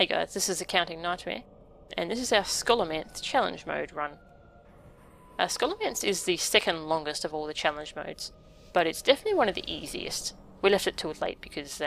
Hey guys, this is Accounting Nightmare, and this is our Scholomance challenge mode run. Scholomance is the second longest of all the challenge modes, but it's definitely one of the easiest. We left it till late because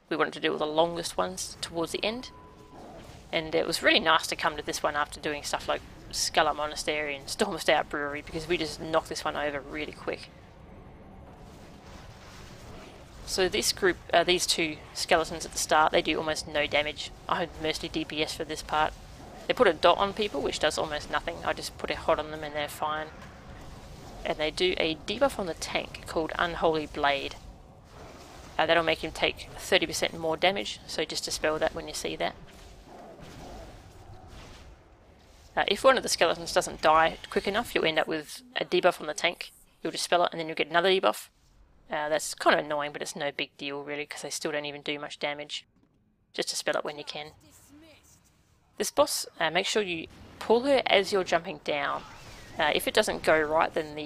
we wanted to do all the longest ones towards the end, and it was really nice to come to this one after doing stuff like Skull Monastery and Stormstout Brewery, because we just knocked this one over really quick. So this group, these two skeletons at the start, they do almost no damage. I had mostly DPS for this part. They put a dot on people, which does almost nothing. I just put a hot on them and they're fine. And they do a debuff on the tank called Unholy Blade. That'll make him take 30% more damage, so just dispel that when you see that. If one of the skeletons doesn't die quick enough, you'll end up with a debuff on the tank. You'll dispel it and then you'll get another debuff. That's kind of annoying, but it's no big deal really, because they still don't even do much damage. Just dispel it when you can. This boss, make sure you pull her as you're jumping down. If it doesn't go right, then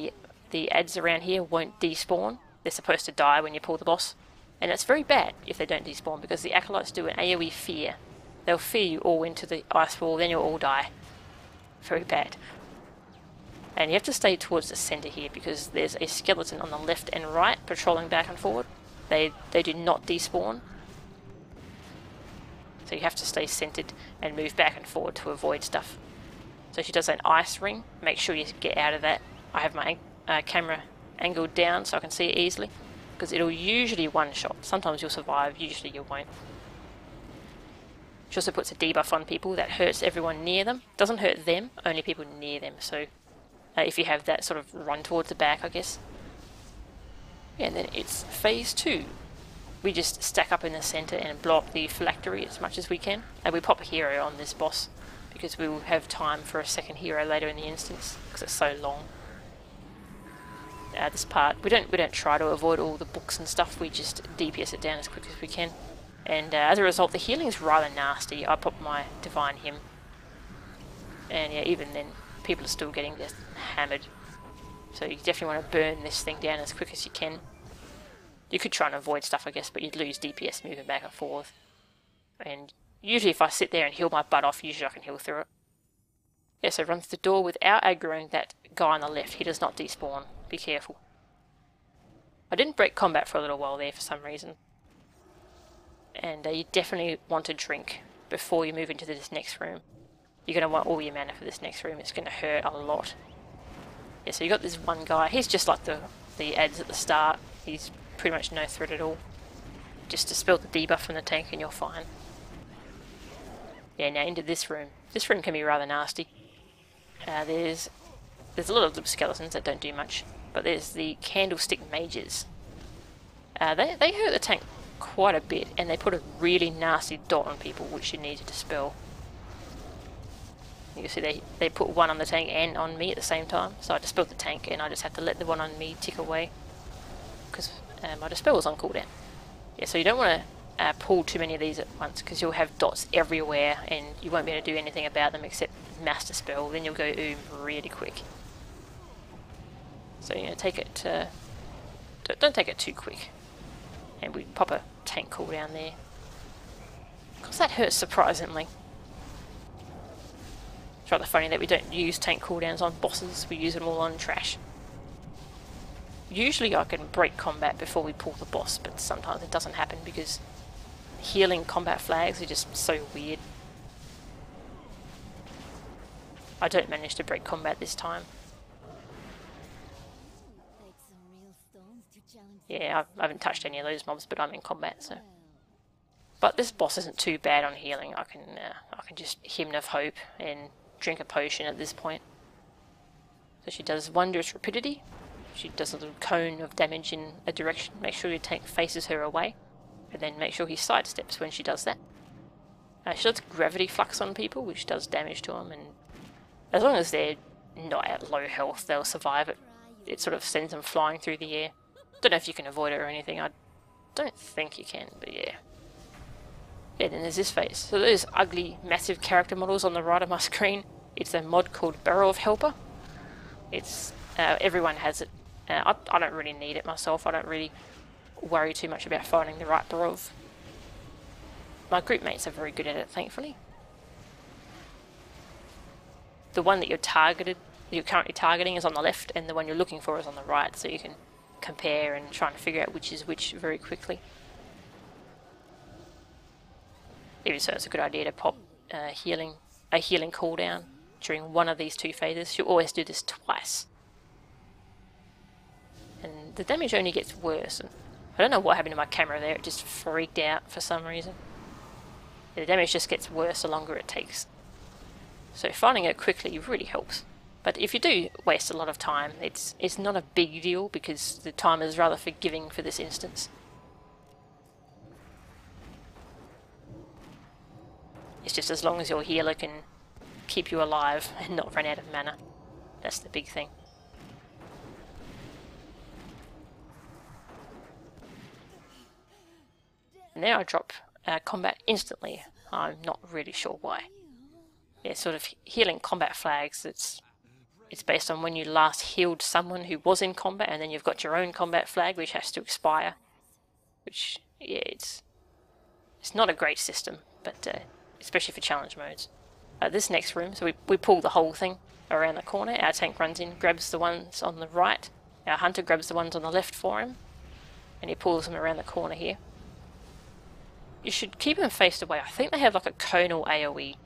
the ads around here won't despawn. They're supposed to die when you pull the boss. And it's very bad if they don't despawn, because the acolytes do an AoE fear. They'll fear you all into the ice wall, then you'll all die. Very bad. And you have to stay towards the centre here, because there's a skeleton on the left and right patrolling back and forward. They do not despawn. So you have to stay centred and move back and forward to avoid stuff. So she does an ice ring. Make sure you get out of that. I have my camera angled down so I can see it easily, because it'll usually one-shot. Sometimes you'll survive, usually you won't. She also puts a debuff on people that hurts everyone near them. Doesn't hurt them, only people near them. So if you have that, sort of run towards the back, I guess. Yeah, and then it's phase 2. We just stack up in the centre and blow up the phylactery as much as we can. And we pop a hero on this boss, because we will have time for a second hero later in the instance, because it's so long. This part, we don't try to avoid all the books and stuff, we just DPS it down as quick as we can. And as a result, the healing is rather nasty. I pop my Divine Hymn. And yeah, even then, people are still getting just hammered. So you definitely want to burn this thing down as quick as you can. You could try and avoid stuff, I guess, but you'd lose DPS moving back and forth. And usually if I sit there and heal my butt off, usually I can heal through it. Yeah, so run through the door without aggroing that guy on the left. He does not despawn. Be careful. I didn't break combat for a little while there for some reason. And you definitely want to drink before you move into this next room. You're going to want all your mana for this next room. It's going to hurt a lot. Yeah, so you got this one guy. He's just like the ads at the start. He's pretty much no threat at all. Just dispel the debuff from the tank and you're fine. Yeah, now into this room. This room can be rather nasty. There's a lot of little skeletons that don't do much, but there's the candlestick mages. They hurt the tank quite a bit, and they put a really nasty dot on people, which you need to dispel. You can see they put one on the tank and on me at the same time, so I dispelled the tank and I just had to let the one on me tick away, because my dispel was on cooldown. Yeah, so you don't want to pull too many of these at once, because you'll have dots everywhere and you won't be able to do anything about them except mass dispel. Then you'll go really quick. So you know, take it. Don't take it too quick. And we pop a tank cooldown there, because that hurts surprisingly. It's rather funny that we don't use tank cooldowns on bosses. We use them all on trash. Usually I can break combat before we pull the boss, but sometimes it doesn't happen because healing combat flags are just so weird. I don't manage to break combat this time. Yeah, I haven't touched any of those mobs, but I'm in combat, so. But this boss isn't too bad on healing. I can just Hymn of Hope and drink a potion at this point. So she does Wondrous Rapidity. She does a little cone of damage in a direction. Make sure your tank faces her away, and then make sure he sidesteps when she does that. She does Gravity Flux on people, which does damage to them, and as long as they're not at low health, they'll survive it. It sort of sends them flying through the air. Don't know if you can avoid it or anything. I don't think you can, but yeah. Yeah, then there's this phase. So those ugly, massive character models on the right of my screen, it's a mod called Barov Helper. It's everyone has it. I don't really need it myself. I don't really worry too much about finding the right Barov. my group mates are very good at it, thankfully. The one that you're currently targeting is on the left, and the one you're looking for is on the right, so you can compare and try and figure out which is which very quickly. Even so, it's a good idea to pop a healing cooldown during one of these 2 phases. You always do this twice. And the damage only gets worse. And I don't know what happened to my camera there, it just freaked out for some reason. The damage just gets worse the longer it takes. So finding it quickly really helps. But if you do waste a lot of time, it's not a big deal because the timer is rather forgiving for this instance. It's just as long as your healer can keep you alive and not run out of mana. That's the big thing. Now I drop combat instantly. I'm not really sure why. Yeah, sort of healing combat flags. It's based on when you last healed someone who was in combat, and then you've got your own combat flag which has to expire. Which, yeah, it's not a great system, but especially for challenge modes. This next room, so we pull the whole thing around the corner. Our tank runs in, grabs the ones on the right. Our hunter grabs the ones on the left for him, and he pulls them around the corner here. You should keep them faced away. I think they have like a conal AoE.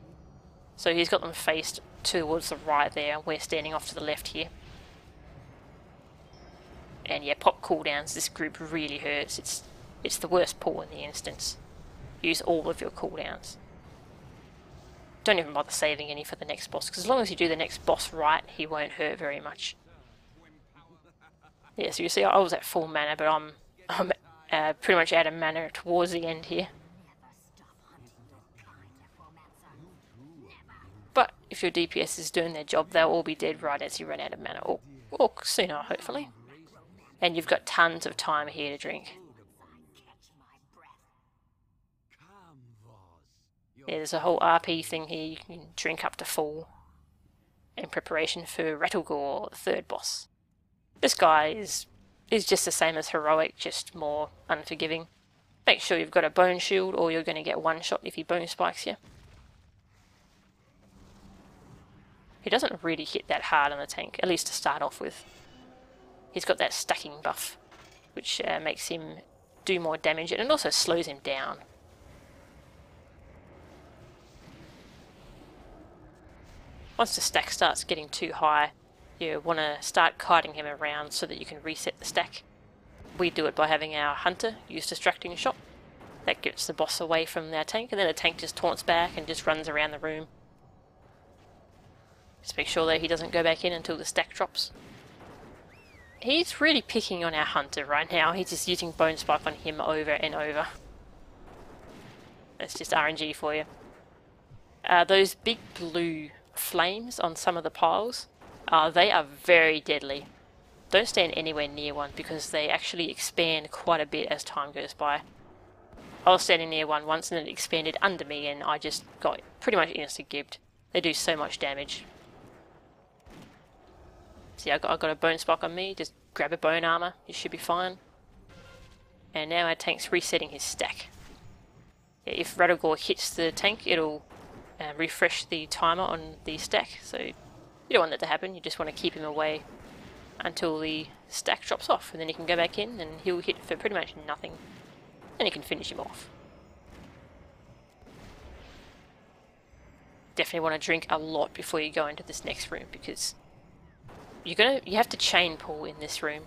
So he's got them faced towards the right there. We're standing off to the left here. And yeah, pop cooldowns. This group really hurts. It's the worst pull in the instance. Use all of your cooldowns. Don't even bother saving any for the next boss, because as long as you do the next boss right, he won't hurt very much. Yeah, so you see I was at full mana, but I'm pretty much out of mana towards the end here. But if your DPS is doing their job, they'll all be dead right as you run out of mana, or sooner, hopefully. And you've got tons of time here to drink. Yeah, there's a whole RP thing here. You can drink up to full in preparation for Rattlegore, the 3rd boss. This guy is just the same as Heroic, just more unforgiving. Make sure you've got a bone shield, or you're going to get one shot if he bone spikes you. He doesn't really hit that hard on the tank, at least to start off with. He's got that stacking buff, which makes him do more damage, and it also slows him down. Once the stack starts getting too high, you want to start kiting him around so that you can reset the stack. We do it by having our hunter use distracting shot. That gets the boss away from our tank, and then the tank just taunts back and just runs around the room. Just make sure that he doesn't go back in until the stack drops. He's really picking on our hunter right now. He's just using Bone Spike on him over and over. That's just RNG for you. Those big blue flames on some of the piles, they are very deadly. Don't stand anywhere near one because they actually expand quite a bit as time goes by. I was standing near one once and it expanded under me and I just got pretty much insta-gibbed. They do so much damage. See, I got a bone spike on me, just grab a bone armor, you should be fine. And now our tank's resetting his stack. If Rattlegore hits the tank, it'll refresh the timer on the stack, so you don't want that to happen. You just want to keep him away until the stack drops off, and then you can go back in and he'll hit for pretty much nothing, and you can finish him off. Definitely want to drink a lot before you go into this next room, because you have to chain pull in this room.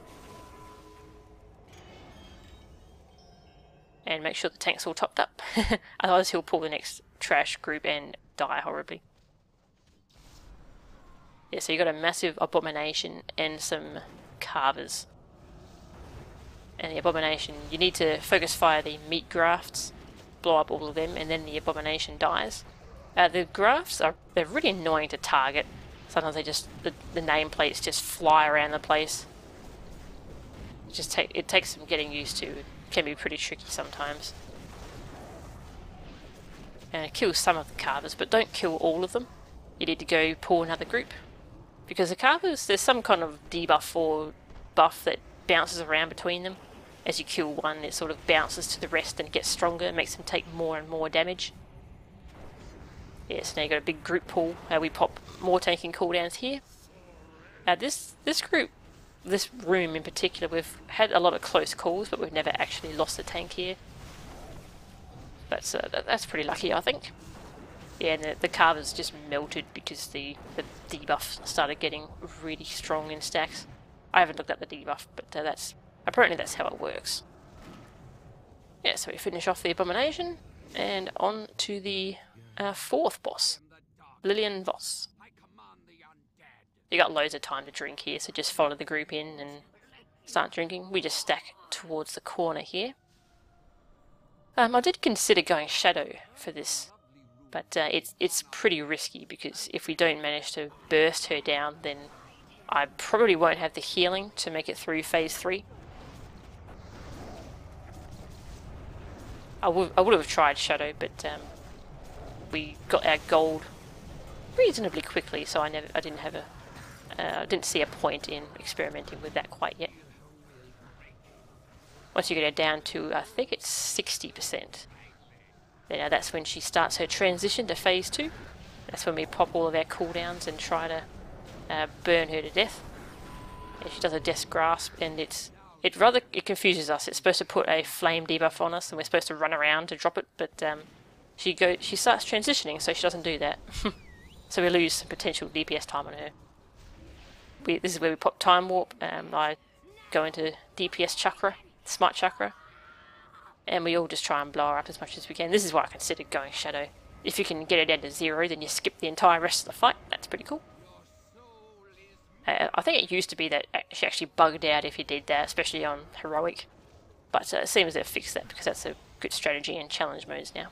And make sure the tank's all topped up, otherwise he'll pull the next trash group and die horribly. Yeah, so you got a massive Abomination and some carvers. And the Abomination, you need to focus fire the meat grafts, blow up all of them, and then the Abomination dies. The grafts they're really annoying to target. Sometimes they just the nameplates just fly around the place. It takes some getting used to. It can be pretty tricky sometimes. Kill some of the carvers, but don't kill all of them. You need to go pull another group. Because the carvers, there's some kind of debuff or buff that bounces around between them. as you kill one, it sort of bounces to the rest and gets stronger and makes them take more and more damage. Yeah, so now you've got a big group pool. We pop more tanking cooldowns here. This group, this room in particular, we've had a lot of close calls, but we've never actually lost a tank here. That's pretty lucky, I think. Yeah, and the carvers just melted because the debuff started getting really strong in stacks. I haven't looked at the debuff, but apparently that's how it works. Yeah, so we finish off the Abomination, and on to the fourth boss, Lilian Voss. You got loads of time to drink here, so just follow the group in and start drinking. We just stack towards the corner here. I did consider going Shadow for this, but it's pretty risky because if we don't manage to burst her down, then I probably won't have the healing to make it through phase 3. I would have tried Shadow, but we got our gold reasonably quickly, so I didn't see a point in experimenting with that quite yet. Once you get her down to, I think it's 60%, then that's when she starts her transition to phase 2. That's when we pop all of our cooldowns and try to burn her to death. And she does a Death's Grasp, and it confuses us. It's supposed to put a flame debuff on us, and we're supposed to run around to drop it, but she starts transitioning, so she doesn't do that. So we lose some potential DPS time on her. This is where we pop Time Warp. I go into DPS Chakra, Smite Chakra, and we all just try and blow her up as much as we can. This is why I considered going Shadow. If you can get her down to 0, then you skip the entire rest of the fight. That's pretty cool. I think it used to be that she actually bugged out if you did that, especially on Heroic. But it seems they've fixed that because that's a good strategy in challenge modes now.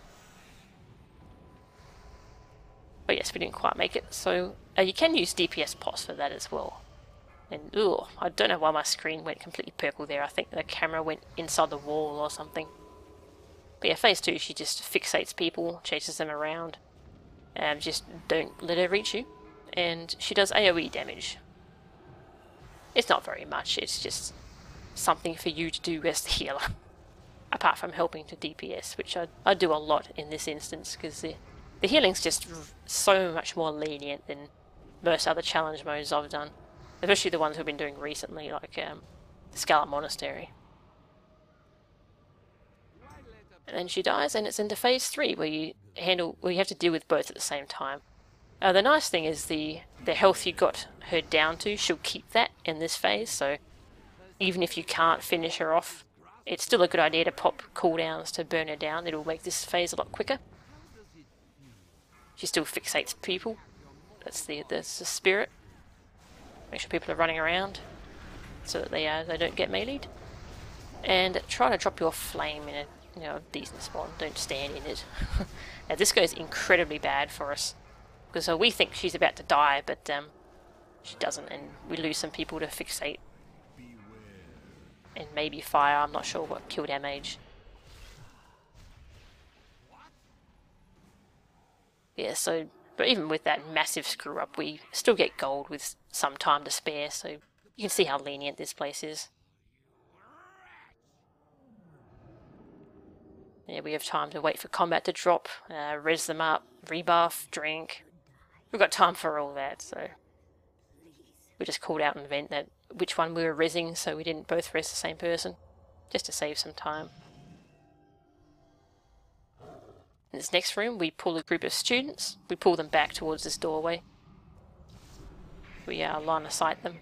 But yes, we didn't quite make it. So you can use DPS pots for that as well. And I don't know why my screen went completely purple there. I think the camera went inside the wall or something. But yeah, phase 2, she just fixates people, chases them around, and just don't let her reach you. And she does AoE damage. It's not very much, it's just something for you to do as the healer. Apart from helping to DPS, which I do a lot in this instance, because the healing's just so much more lenient than most other challenge modes I've done. Especially the ones we've been doing recently, like Scarlet Monastery. And then she dies, and it's into phase 3, where you have to deal with both at the same time. The nice thing is the health you got her down to, she'll keep that in this phase, so even if you can't finish her off, it's still a good idea to pop cooldowns to burn her down. It'll make this phase a lot quicker. She still fixates people. That's the spirit. Make sure people are running around so that they don't get meleeed. And try to drop your flame in a decent spot. Don't stand in it. Now this goes incredibly bad for us because we think she's about to die, but she doesn't, and we lose some people to fixate and maybe fire. I'm not sure what killed our mage. Yeah, so. But even with that massive screw up, we still get gold with some time to spare, so you can see how lenient this place is. Yeah, we have time to wait for combat to drop, res them up, rebuff, drink. We've got time for all that, so we just called out an event that which one we were resing, so we didn't both res the same person, just to save some time. In this next room, we pull a group of students. We pull them back towards this doorway. We line of sight them.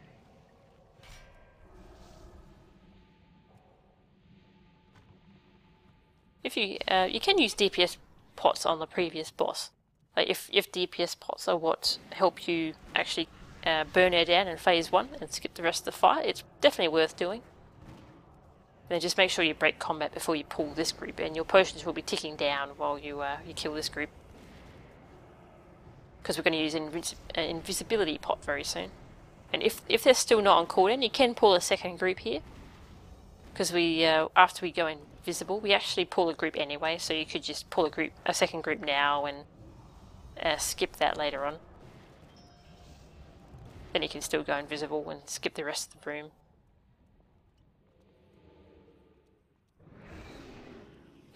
If you can use DPS pots on the previous boss. If DPS pots are what help you actually burn her down in phase 1 and skip the rest of the fight, it's definitely worth doing. Then just make sure you break combat before you pull this group, and your potions will be ticking down while you kill this group. Because we're going to use invisibility pot very soon. And if they're still not on cooldown, you can pull a second group here. Because after we go invisible, we actually pull a group anyway, so you could just pull a second group now and skip that later on. Then you can still go invisible and skip the rest of the room.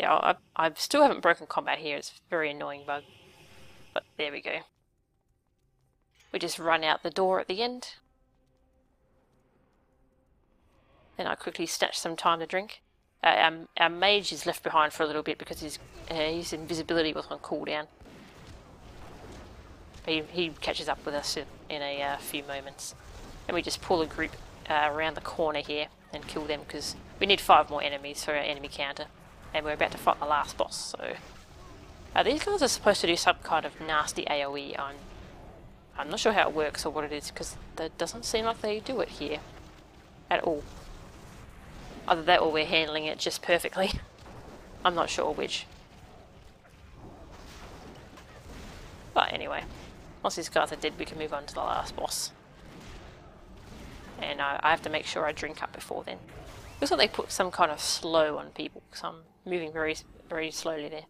Yeah, I still haven't broken combat here. It's a very annoying bug. But there we go. We just run out the door at the end. Then I quickly snatch some time to drink. Our mage is left behind for a little bit because his invisibility was on cooldown. He catches up with us in a few moments. And we just pull a group around the corner here and kill them because we need 5 more enemies for our enemy counter. And we're about to fight the last boss, so... these guys are supposed to do some kind of nasty AoE. I'm not sure how it works or what it is because that doesn't seem like they do it here at all. Either that or we're handling it just perfectly. I'm not sure which. But anyway, once these guys are dead we can move on to the last boss. And I have to make sure I drink up before then. Looks like they put some kind of slow on people because I'm moving very, very slowly there.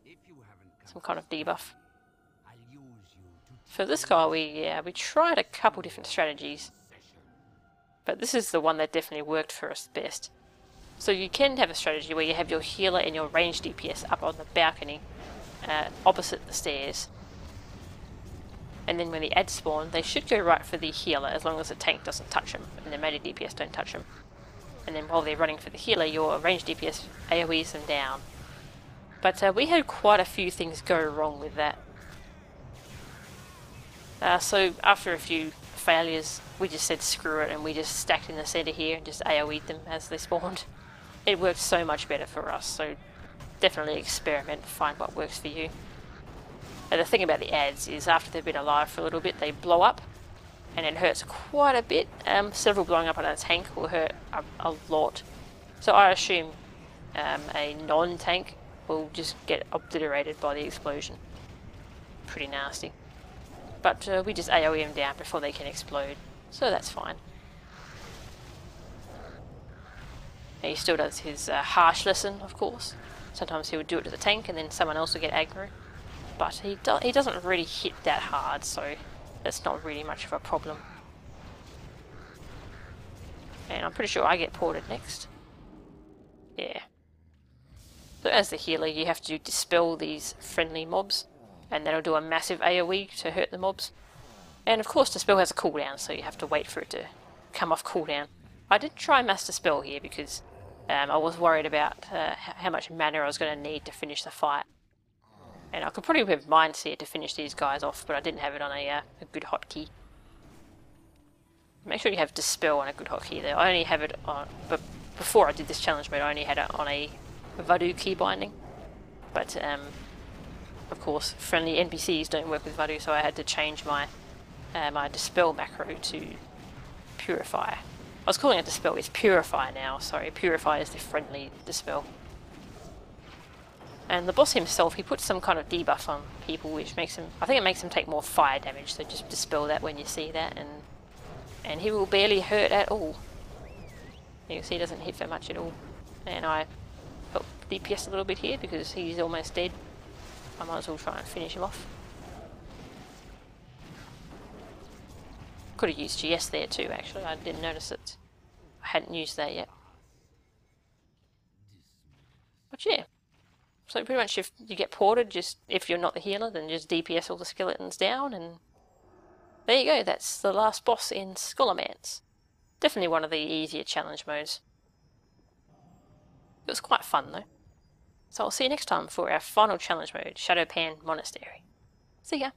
Some kind of debuff. For this guy we tried a couple different strategies. But this is the one that definitely worked for us best. So you can have a strategy where you have your healer and your ranged DPS up on the balcony opposite the stairs. And then when the ads spawn, they should go right for the healer as long as the tank doesn't touch them and the melee DPS don't touch them. And then while they're running for the healer, your ranged DPS AoEs them down. But we had quite a few things go wrong with that. So after a few failures, we just said screw it and we just stacked in the center here and just AoE'd them as they spawned. It worked so much better for us, so definitely experiment, find what works for you. And the thing about the ads is after they've been alive for a little bit, they blow up and it hurts quite a bit. Several blowing up on a tank will hurt a lot. So I assume a non-tank will just get obliterated by the explosion. Pretty nasty. But we just AoE them down before they can explode, so that's fine. He still does his harsh lesson, of course. Sometimes he would do it to the tank and then someone else will get aggro. But he doesn't really hit that hard, so that's not really much of a problem. And I'm pretty sure I get ported next. Yeah. So as the healer, you have to dispel these friendly mobs. And that'll do a massive AoE to hurt the mobs. And of course Dispel has a cooldown, so you have to wait for it to come off cooldown. I did try Master Spell here because I was worried about how much mana I was going to need to finish the fight. And I could probably have Mind Seer to finish these guys off, but I didn't have it on a good hotkey. Make sure you have Dispel on a good hotkey though. I only have it on, but before I did this challenge mode I only had it on a Voodoo key binding. But of course, friendly NPCs don't work with Voodoo, so I had to change my my Dispel macro to Purify. I was calling it Dispel, it's Purify now, sorry. Purify is the friendly Dispel. And the boss himself, he puts some kind of debuff on people, which makes him... I think it makes him take more fire damage, so just dispel that when you see that, and he will barely hurt at all. You can see he doesn't hit that much at all. And I help DPS a little bit here, because he's almost dead. I might as well try and finish him off. Could have used GS there too, actually. I didn't notice it. I hadn't used that yet. But yeah. So pretty much if you get ported, just if you're not the healer, then just DPS all the skeletons down, and there you go. That's the last boss in Scholomance. Definitely one of the easier challenge modes. It was quite fun though. So I'll see you next time for our final challenge mode, Shadowpan Monastery. See ya!